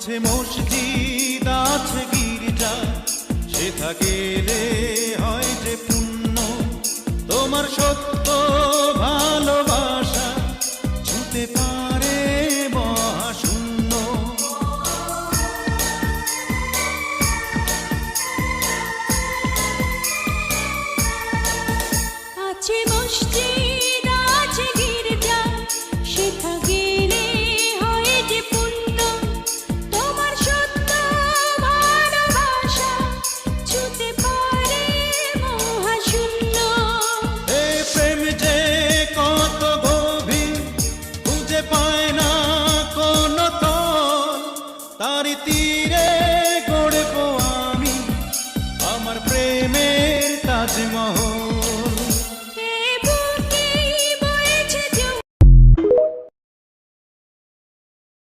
আছে মসজিদ আছে গির্জা, সেথা গেলে হয় যে পুণ্য। তোমার সত্য ভালোবাসা ছুঁতে পারে মহাশূন্য। আছে মসজিদ আছে গির্জা, সেথা গেলে হয় যে পুণ্য। তোমার সত্য ভালোবাসা ছুঁতে পারে মহাশূন্য। এ প্রেম যে কত গভীর খুঁজে পায়